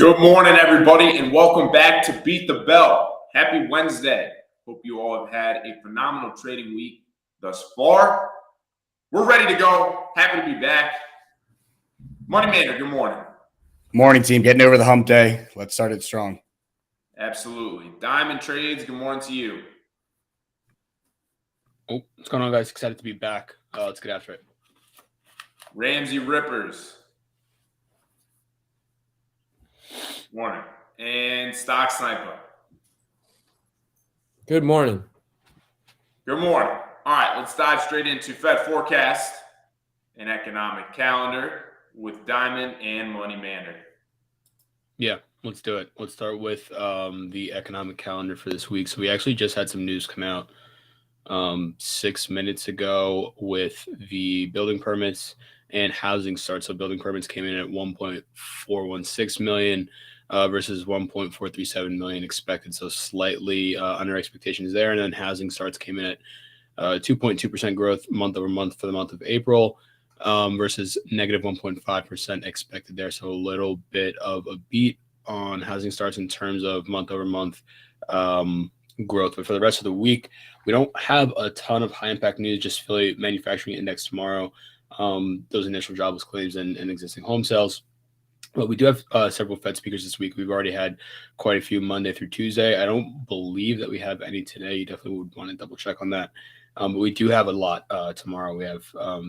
Good morning, everybody, and welcome back to Beat the Bell. Happy Wednesday. Hope you all have had a phenomenal trading week thus far. We're ready to go. Happy to be back. Money Mander, good morning. Morning, team. Getting over the hump day. Let's start it strong. Absolutely. Diamond Trades, good morning to you. Oh, what's going on, guys? Excited to be back. Let's get after it. Ramsay Rippers. Morning. And Stock Snipa. Good morning. Good morning. All right, let's dive straight into Fed forecast and economic calendar with Diamond and Money Mander. Yeah, let's do it. Let's start with the economic calendar for this week. So we actually just had some news come out 6 minutes ago with the building permits and housing starts. So building permits came in at 1.416 million versus 1.437 million expected. So slightly under expectations there. And then housing starts came in at 2.2% growth month over month for the month of April versus negative 1.5% expected there. So a little bit of a beat on housing starts in terms of month over month growth. But for the rest of the week, we don't have a ton of high impact news, just Philly manufacturing index tomorrow, those initial jobless claims and existing home sales. But we do have several Fed speakers this week. We've already had quite a few Monday through Tuesday. I don't believe that we have any today. You definitely would want to double check on that. But we do have a lot tomorrow. We have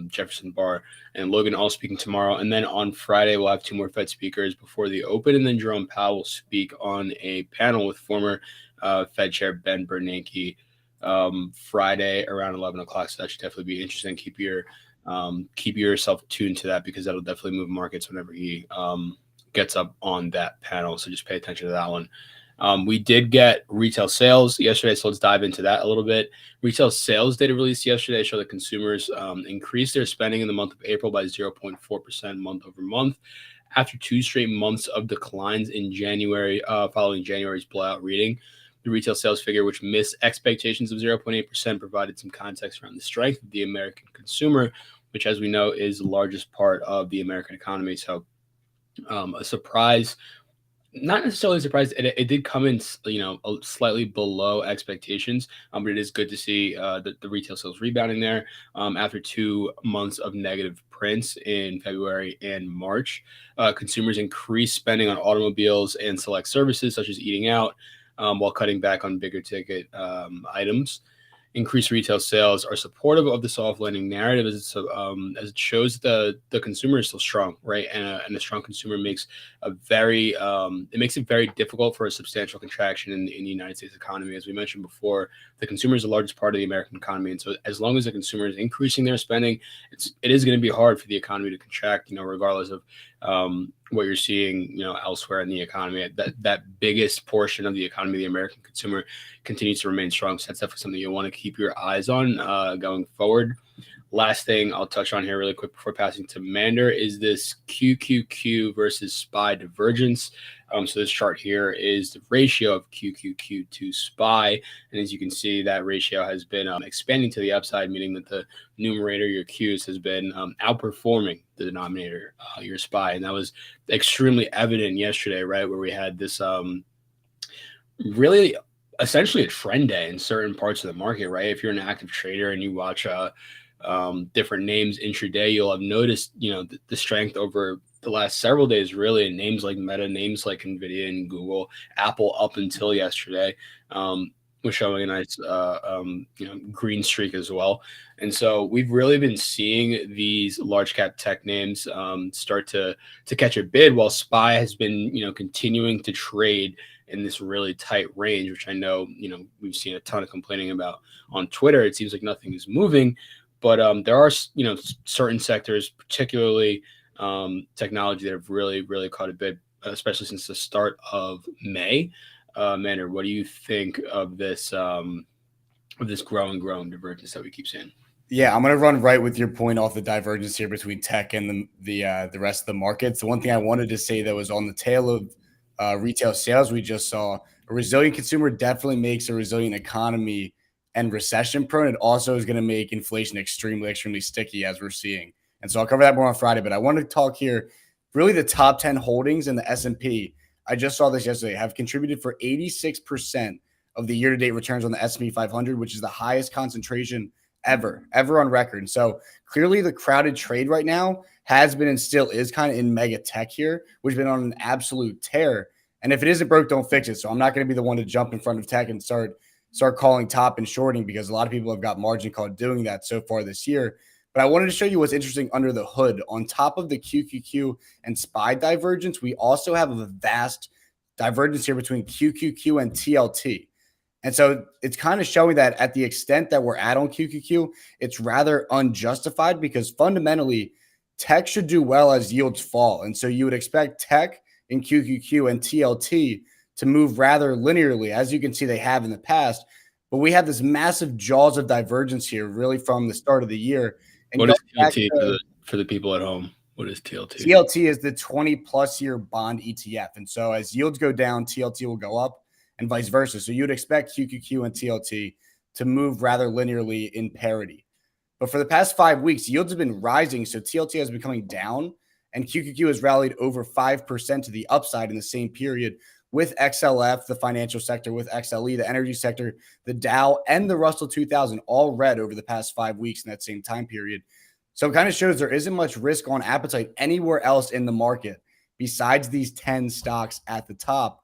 Jefferson Barr and Logan all speaking tomorrow. And then on Friday, we'll have two more Fed speakers before the open. And then Jerome Powell will speak on a panel with former Fed Chair Ben Bernanke Friday around 11 o'clock. So that should definitely be interesting. Keep yourself tuned to that because that'll definitely move markets whenever he gets up on that panel. So just pay attention to that one. We did get retail sales yesterday, so let's dive into that a little bit. Retail sales data released yesterday show that consumers increased their spending in the month of April by 0.4% month over month after 2 straight months of declines in January following January's blowout reading. The retail sales figure, which missed expectations of 0.8%, provided some context around the strength of the American consumer, which, as we know, is the largest part of the American economy. So a surprise, not necessarily a surprise. It did come in, slightly below expectations, but it is good to see the retail sales rebounding there after 2 months of negative prints in February and March. Consumers increased spending on automobiles and select services such as eating out, while cutting back on bigger ticket items. Increased retail sales are supportive of the soft landing narrative as it shows the consumer is still strong, right? And a strong consumer makes it very difficult for a substantial contraction in the United States economy. As we mentioned before, the consumer is the largest part of the American economy, and so as long as the consumer is increasing their spending, it is going to be hard for the economy to contract, regardless of what you're seeing, elsewhere in the economy. That biggest portion of the economy, the American consumer, continues to remain strong. So that's definitely something you'll want to keep your eyes on going forward. Last thing I'll touch on here really quick before passing to Mander is this QQQ versus SPY divergence. So this chart here is the ratio of QQQ to SPY. And as you can see, that ratio has been expanding to the upside, meaning that the numerator, your Qs, has been outperforming the denominator, your SPY. And that was extremely evident yesterday, right, where we had this really essentially a trend day in certain parts of the market, right? If you're an active trader and you watch different names intraday, you'll have noticed, the strength over the last several days, really, in names like Meta, names like NVIDIA and Google, Apple up until yesterday, was showing a nice, green streak as well. And so we've really been seeing these large cap tech names start to catch a bid, while SPY has been, continuing to trade in this really tight range, which I know, we've seen a ton of complaining about on Twitter. It seems like nothing is moving, but there are, certain sectors, particularly technology, that have really, really caught a bid, especially since the start of May. Mander, what do you think of this growing divergence that we keep seeing? Yeah, I'm going to run right with your point off the divergence here between tech and the rest of the markets. The one thing I wanted to say that was on the tail of retail sales, we just saw a resilient consumer definitely makes a resilient economy and recession prone. It also is going to make inflation extremely, extremely sticky, as we're seeing. And so I'll cover that more on Friday, but I want to talk here really the top 10 holdings in the S&P I just saw this yesterday, have contributed for 86% of the year-to-date returns on the S&P 500, which is the highest concentration ever on record. And so clearly the crowded trade right now has been and still is kind of in mega tech here, which has been on an absolute tear. And if it isn't broke, don't fix it. So I'm not going to be the one to jump in front of tech and start calling top and shorting, because a lot of people have got margin call doing that so far this year. But I wanted to show you what's interesting under the hood. On top of the QQQ and SPY divergence, we also have a vast divergence here between QQQ and TLT. And so it's kind of showing that at the extent that we're at on QQQ, it's rather unjustified, because fundamentally tech should do well as yields fall. And so you would expect tech in QQQ and TLT to move rather linearly, as you can see they have in the past. But we have this massive jaws of divergence here really from the start of the year. And what is TLT for the people at home? What is TLT? TLT is the 20-plus year bond ETF. And so as yields go down, TLT will go up, and vice versa. So you'd expect QQQ and TLT to move rather linearly in parity. But for the past 5 weeks, yields have been rising, so TLT has been coming down, and QQQ has rallied over 5% to the upside in the same period, with XLF, the financial sector, with XLE, the energy sector, the Dow, and the Russell 2000 all red over the past 5 weeks in that same time period. So it kind of shows there isn't much risk on appetite anywhere else in the market besides these 10 stocks at the top.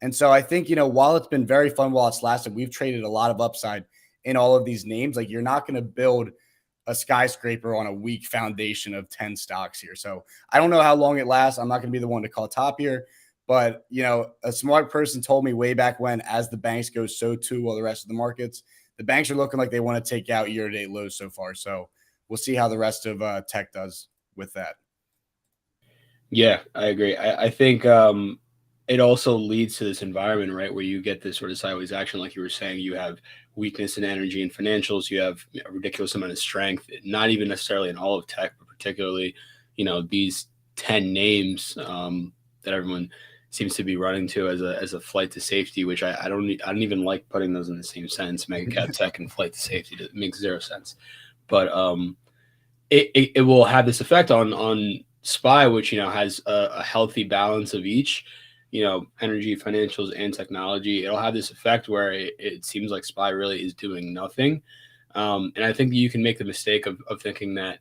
And so I think, while it's been very fun while it's lasted, we've traded a lot of upside in all of these names. Like, you're not going to build a skyscraper on a weak foundation of 10 stocks here. So I don't know how long it lasts. I'm not going to be the one to call top here. But, a smart person told me way back when, as the banks go, so too will the rest of the markets. The banks are looking like they want to take out year-to-date lows so far. So we'll see how the rest of tech does with that. Yeah, I agree. I think it also leads to this environment, right, where you get this sort of sideways action. Like you were saying, you have weakness in energy and financials. You have a ridiculous amount of strength, not even necessarily in all of tech, but particularly, these 10 names that everyone seems to be running to as a flight to safety, which I don't even like putting those in the same sentence. Mega cap tech and flight to safety, it makes zero sense. But it will have this effect on SPY, which has a healthy balance of each, energy, financials, and technology. It'll have this effect where it seems like SPY really is doing nothing, and I think you can make the mistake of thinking that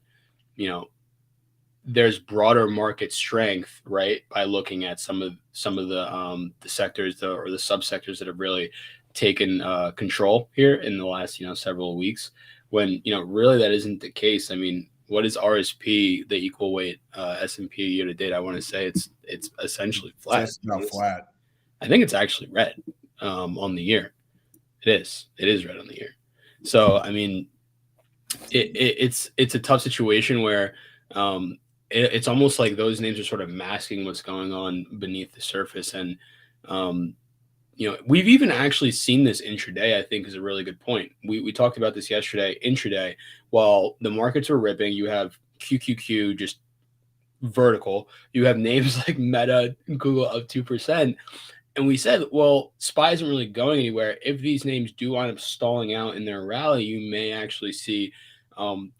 there's broader market strength, right, by looking at some of the sectors or the subsectors that have really taken control here in the last several weeks, when really that isn't the case. I mean, what is RSP, the equal weight S&P year to date? I want to say it's essentially flat. Just about flat. I think it's actually red on the year. It is red on the year. So I mean, it's a tough situation where it's almost like those names are sort of masking what's going on beneath the surface. And we've even actually seen this intraday, I think, is a really good point. We talked about this yesterday. Intraday, while the markets were ripping, you have QQQ just vertical. You have names like Meta and Google up 2%. And we said, well, SPY isn't really going anywhere. If these names do wind up stalling out in their rally, you may actually see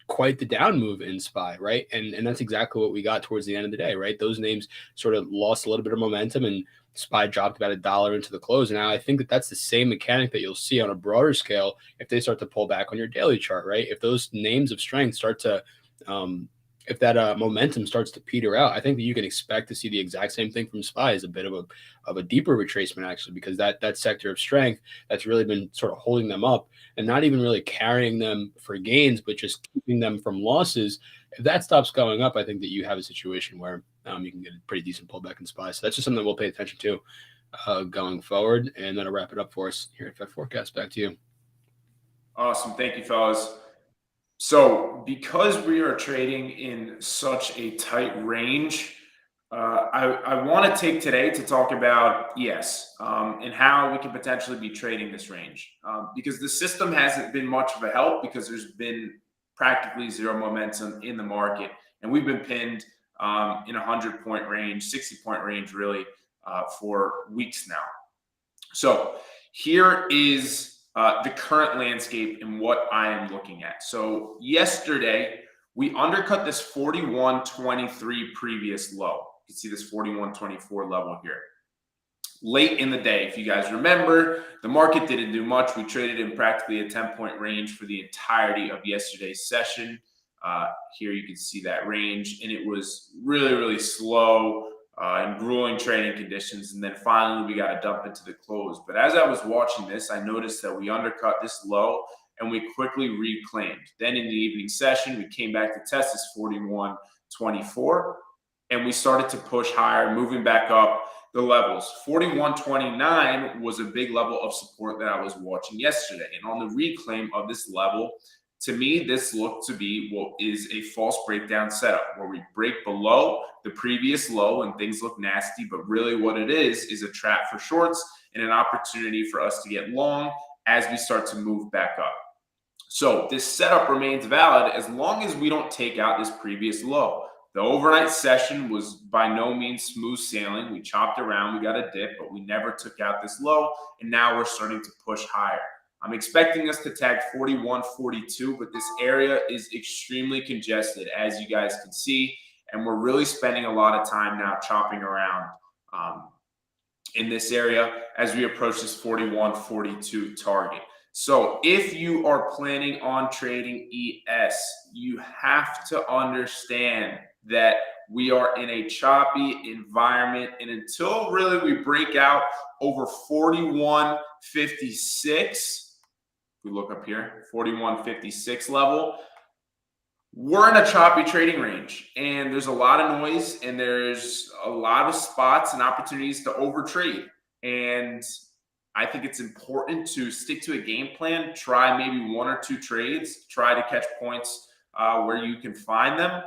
quite the down move in SPY, right? And that's exactly what we got towards the end of the day, right? Those names sort of lost a little bit of momentum, and SPY dropped about $1 into the close. And now I think that's the same mechanic that you'll see on a broader scale if they start to pull back on your daily chart, right? If those names of strength start to, if that momentum starts to peter out, I think that you can expect to see the exact same thing from SPY, as a bit of a deeper retracement, actually, because that sector of strength that's really been sort of holding them up and not even really carrying them for gains, but just keeping them from losses. If that stops going up, I think that you have a situation where you can get a pretty decent pullback in SPY. So that's just something we'll pay attention to going forward. And that'll wrap it up for us here at Fed Forecast. Back to you. Awesome. Thank you, fellas. So because we are trading in such a tight range, I want to take today to talk about ES and how we can potentially be trading this range, because the system hasn't been much of a help, because there's been practically zero momentum in the market, and we've been pinned in 100-point range, 60-point range, really, for weeks now. So here is the current landscape and what I am looking at. So yesterday, we undercut this 41.23 previous low. You can see this 41.24 level here. late in the day. If you guys remember, the market didn't do much. We traded in practically a 10-point range for the entirety of yesterday's session. Here you can see that range, and it was really, really slow and grueling trading conditions. And then finally, we got a dump into the close. But as I was watching this, I noticed that we undercut this low and we quickly reclaimed. Then in the evening session, we came back to test this 41.24, and we started to push higher, moving back up the levels. 41.29 was a big level of support that I was watching yesterday. And on the reclaim of this level, to me, this looked to be what is a false breakdown setup, where we break below the previous low and things look nasty. But really what it is a trap for shorts and an opportunity for us to get long as we start to move back up. So this setup remains valid as long as we don't take out this previous low. The overnight session was by no means smooth sailing. We chopped around, we got a dip, but we never took out this low, and now we're starting to push higher. I'm expecting us to tag 41.42, but this area is extremely congested, as you guys can see, and we're really spending a lot of time now chopping around in this area as we approach this 41.42 target. So if you are planning on trading ES, you have to understand that we are in a choppy environment, and until really we break out over 41.56, we look up here, 41.56 level, we're in a choppy trading range, and there's a lot of noise, and there's a lot of spots and opportunities to overtrade. And I think it's important to stick to a game plan, try maybe one or two trades, try to catch points where you can find them,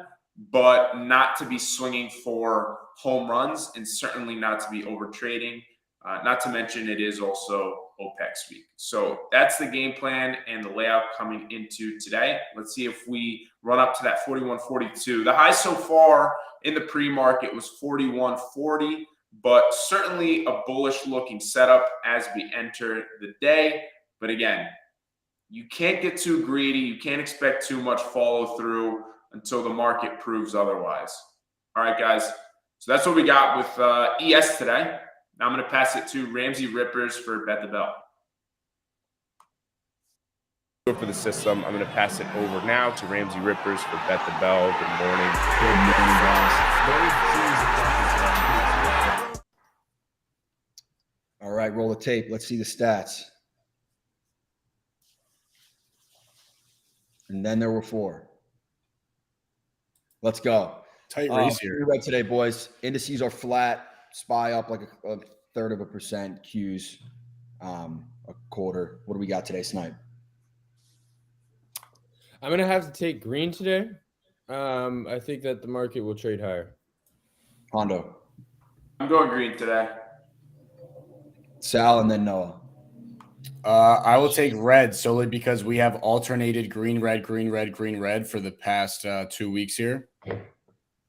but not to be swinging for home runs, and certainly not to be over trading. Not to mention it is also OPEX week. So that's the game plan and the layout coming into today. Let's see if we run up to that 41.42. The high so far in the pre-market was 41.40, but certainly a bullish looking setup as we enter the day. But again, you can't get too greedy. You can't expect too much follow through until the market proves otherwise. All right, guys. So that's what we got with ES today. Now I'm going to pass it to Ramsay Rippers for Bet the Bell. For the system, I'm going to pass it over now to Ramsay Rippers for Bet the Bell. Good morning. Good morning, guys. All right, roll the tape. Let's see the stats. And then there were 4. Let's go. Tight race here. Right today, boys. Indices are flat. SPY up like a 1/3%. Qs a quarter. What do we got today, Snipe? I'm going to have to take green today. I think that the market will trade higher. Hondo. I'm going green today. Sal, and then Noah. I will take red solely because we have alternated green, red, green, red, green, red for the past 2 weeks here.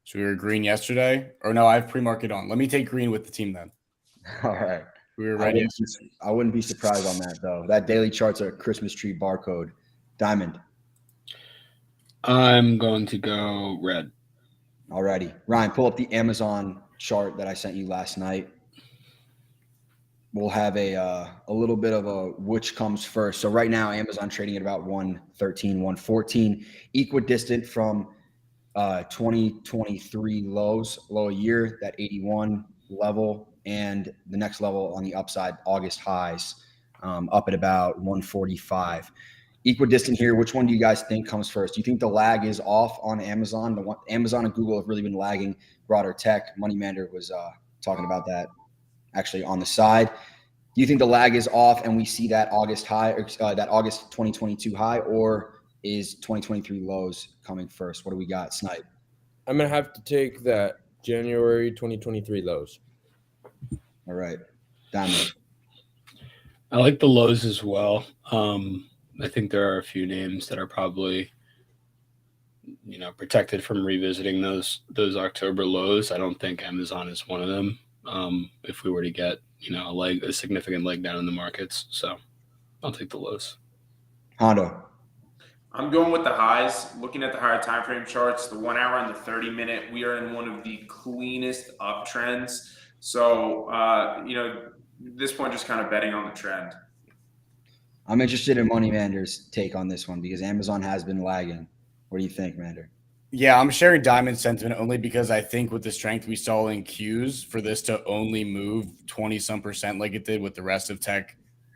So we were green yesterday. Or no, I have pre-market on. Let me take green with the team then. All right. We were ready. I wouldn't be surprised on that, though. That daily chart's a Christmas tree barcode. Diamond. I'm going to go red. All righty. Ryan, pull up the Amazon chart that I sent you last night. We'll have a little bit of a which comes first. So right now, Amazon trading at about 113, 114, equidistant from 2023 low a year, that 81 level, and the next level on the upside, August highs, up at about 145. Equidistant here. Which one do you guys think comes first? Do you think the lag is off on Amazon? Amazon and Google have really been lagging. Broader tech. Mander was talking about that actually on the side. Do you think the lag is off and we see that August high, that August 2022 high, or is 2023 lows coming first? What do we got, Snipe? I'm going to have to take that January 2023 lows. All right. Diamond. I like the lows as well. I think there are a few names that are probably, protected from revisiting those October lows. I don't think Amazon is one of them. If we were to get, a significant leg down in the markets. So I'll take the lows. Hondo. I'm going with the highs. Looking at the higher time frame charts, the 1 hour and the 30-minute, we are in one of the cleanest uptrends. So, this point, just kind of betting on the trend. I'm interested in Money Mander's take on this one because Amazon has been lagging. What do you think, Mander? Yeah, I'm sharing Diamond's sentiment only because I think with the strength we saw in Qs, for this to only move 20-some% like it did with the rest of tech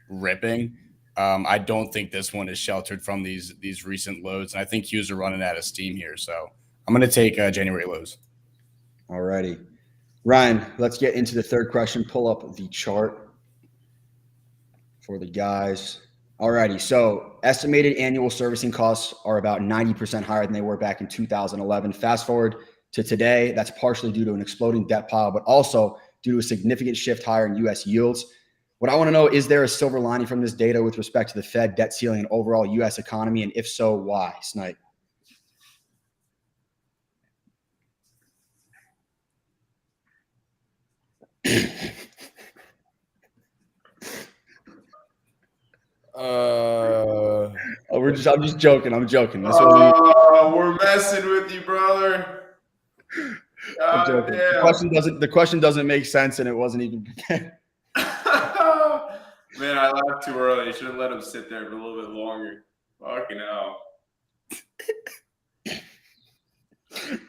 ripping, I don't think this one is sheltered from these recent lows. And I think Qs are running out of steam here. So I'm going to take January lows. Alrighty. Ryan, let's get into the third question. Pull up the chart for the guys. Alrighty, so estimated annual servicing costs are about 90% higher than they were back in 2011. Fast forward to today, that's partially due to an exploding debt pile, but also due to a significant shift higher in U.S. yields. What I want to know, is there a silver lining from this data with respect to the Fed, debt ceiling, and overall U.S. economy? And if so, why? Snipe. I'm just joking. I'm joking. We're messing with you, brother. I'm joking. The question doesn't make sense, and it wasn't even. Man, I laughed too early. I should have let him sit there for a little bit longer. Fucking hell.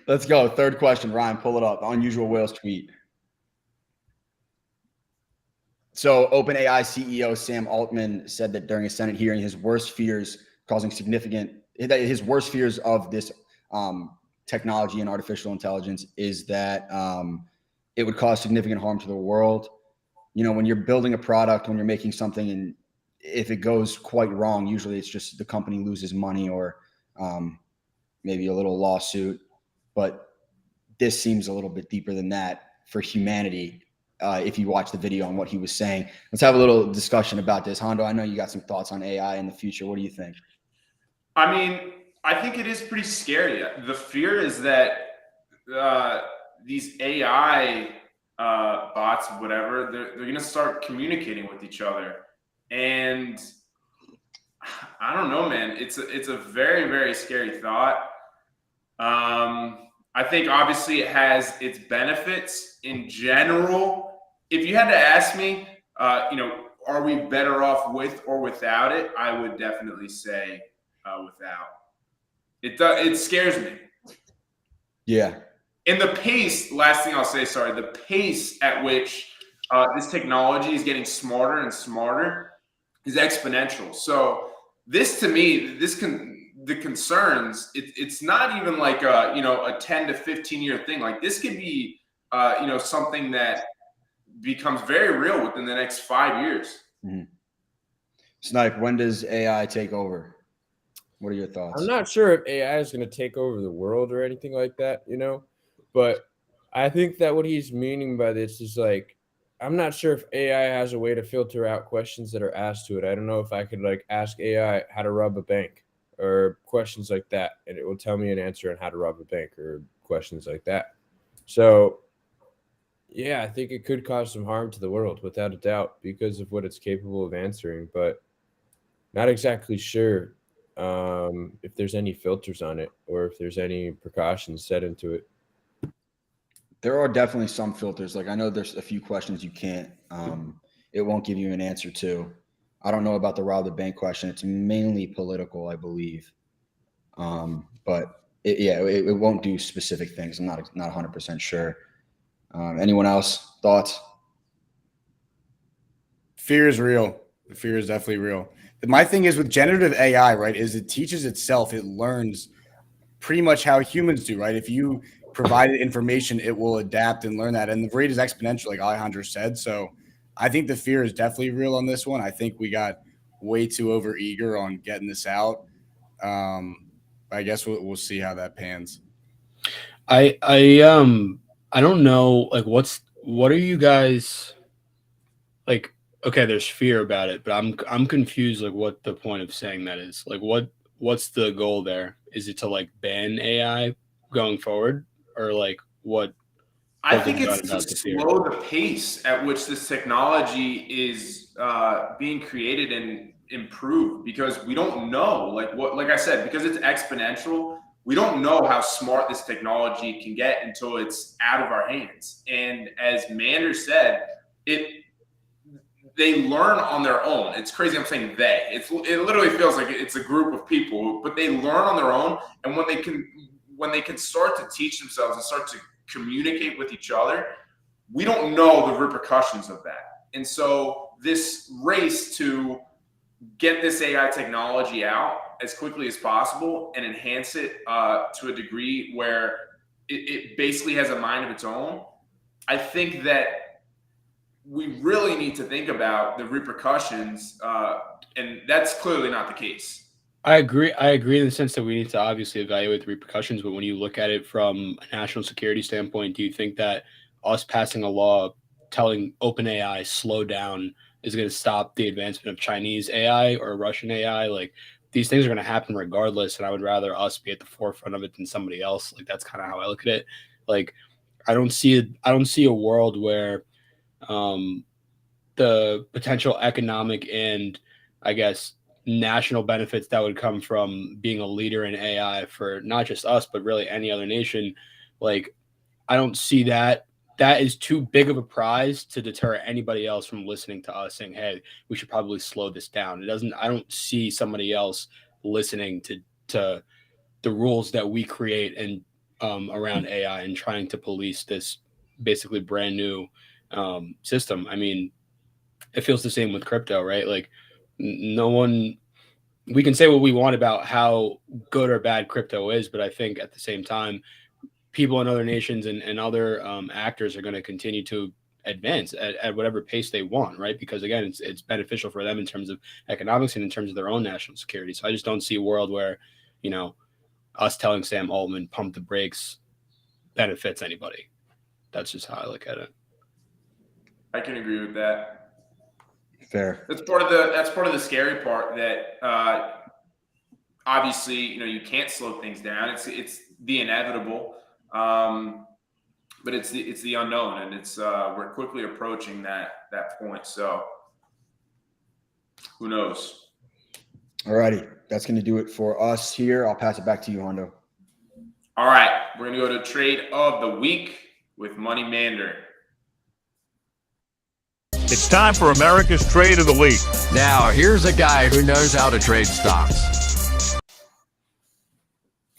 Let's go. Third question. Ryan, pull it up. Unusual Whales tweet. So OpenAI CEO Sam Altman said that during a Senate hearing, his worst fears of this technology and artificial intelligence is that it would cause significant harm to the world. You know, when you're building a product, when you're making something, and if it goes quite wrong, usually it's just the company loses money or maybe a little lawsuit. But this seems a little bit deeper than that for humanity. If you watch the video on what he was saying, let's have a little discussion about this. Hondo, I know you got some thoughts on AI in the future. What do you think? I mean, I think it is pretty scary. The fear is that these AI bots, whatever, they're going to start communicating with each other. And I don't know, man. It's a very, very scary thought. I think obviously it has its benefits in general. If you had to ask me, are we better off with or without it? I would definitely say without. It scares me. Yeah. And the pace, last thing I'll say, the pace at which this technology is getting smarter and smarter is exponential. So this, to me, the concerns, it's not even like a 10 to 15 year thing. Like this could be something that becomes very real within the next 5 years. Mm-hmm. Snipe, when does AI take over? What are your thoughts? I'm not sure if AI is going to take over the world or anything like that, but I think that what he's meaning by this is like, I'm not sure if AI has a way to filter out questions that are asked to it. I don't know if I could like ask AI how to rob a bank or questions like that, and it will tell me an answer on how to rob a bank or questions like that. So yeah, I think it could cause some harm to the world without a doubt because of what it's capable of answering, but not exactly sure if there's any filters on it or if there's any precautions set into it. There are definitely some filters. Like I know there's a few questions you can't, it won't give you an answer to. I don't know about the rob the bank question. It's mainly political, I believe. But it won't do specific things. I'm not 100% sure. Anyone else? Thoughts? Fear is real. The fear is definitely real. My thing is with generative AI, right, is it teaches itself. It learns pretty much how humans do, right? If you provide it information, it will adapt and learn that. And the rate is exponential, like Alejandro said. So I think the fear is definitely real on this one. I think we got way too overeager on getting this out. I guess we'll see how that pans. I don't know, like what are you guys like? Okay, there's fear about it, but I'm confused, like what the point of saying that is. Like what's the goal there? Is it to like ban AI going forward, or like what? I think it's to slow the pace at which this technology is being created and improved, because we don't know, like I said, because it's exponential, we don't know how smart this technology can get until it's out of our hands. And as Mander said, they learn on their own. It's crazy. I'm saying they. It literally feels like it's a group of people, but they learn on their own. And when they can start to teach themselves and start to communicate with each other, we don't know the repercussions of that. And so this race to get this AI technology out as quickly as possible and enhance it to a degree where it basically has a mind of its own, I think that we really need to think about the repercussions, and that's clearly not the case. I agree in the sense that we need to obviously evaluate the repercussions, but when you look at it from a national security standpoint, do you think that us passing a law telling OpenAI slow down is going to stop the advancement of Chinese AI or Russian AI? Like, these things are going to happen regardless, and I would rather us be at the forefront of it than somebody else. Like, that's kind of how I look at it. Like, I don't see a world where the potential economic and, I guess, national benefits that would come from being a leader in AI for not just us, but really any other nation. Like, I don't see that. That is too big of a prize to deter anybody else from listening to us saying, hey, we should probably slow this down. I don't see somebody else listening to the rules that we create and around AI and trying to police this basically brand new system. I mean, it feels the same with crypto, right? Like, no one, we can say what we want about how good or bad crypto is, but I think at the same time, people in other nations and other actors are going to continue to advance at whatever pace they want, right? Because again, it's beneficial for them in terms of economics and in terms of their own national security. So I just don't see a world where, us telling Sam Altman pump the brakes benefits anybody. That's just how I look at it. I can agree with that. Fair. That's part of the scary part, that obviously, you can't slow things down. It's the inevitable, but it's the unknown, and we're quickly approaching that point. So who knows? All righty. That's going to do it for us here. I'll pass it back to you, Hondo. All right. We're going to go to trade of the week with Money Mander. It's time for America's Trade of the Week. Now, here's a guy who knows how to trade stocks.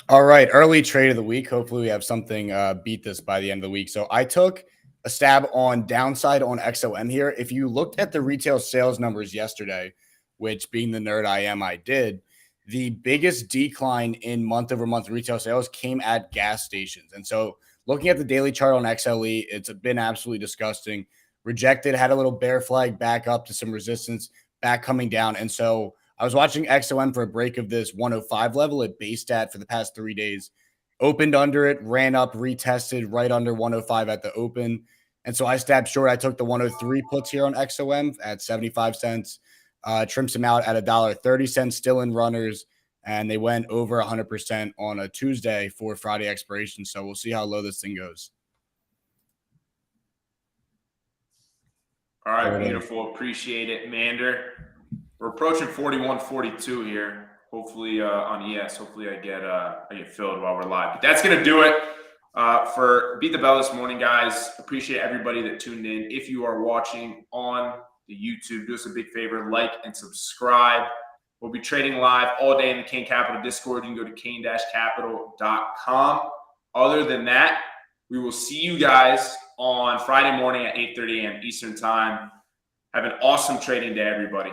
All right, early trade of the week. Hopefully we have something beat this by the end of the week. So I took a stab on downside on XOM here. If you looked at the retail sales numbers yesterday, which being the nerd I am, I did, the biggest decline in month-over-month retail sales came at gas stations. And so looking at the daily chart on XLE, it's been absolutely disgusting. Rejected, had a little bear flag back up to some resistance, back coming down. And so I was watching XOM for a break of this 105 level at base stat for the past 3 days. Opened under it, ran up, retested right under 105 at the open. And so I stabbed short. I took the 103 puts here on XOM at 75 cents. Trimmed some out at $1.30, still in runners. And they went over 100% on a Tuesday for Friday expiration. So we'll see how low this thing goes. All right, beautiful. Appreciate it, Mander. We're approaching 41-42 here. Hopefully on ES. Hopefully I get filled while we're live. But that's gonna do it for Beat the Bell this morning, guys. Appreciate everybody that tuned in. If you are watching on the YouTube, do us a big favor, like and subscribe. We'll be trading live all day in the Kane Capital Discord. You can go to kane-capital.com. Other than that, we will see you guys on Friday morning at 8:30 a.m. Eastern Time. Have an awesome trading day, everybody.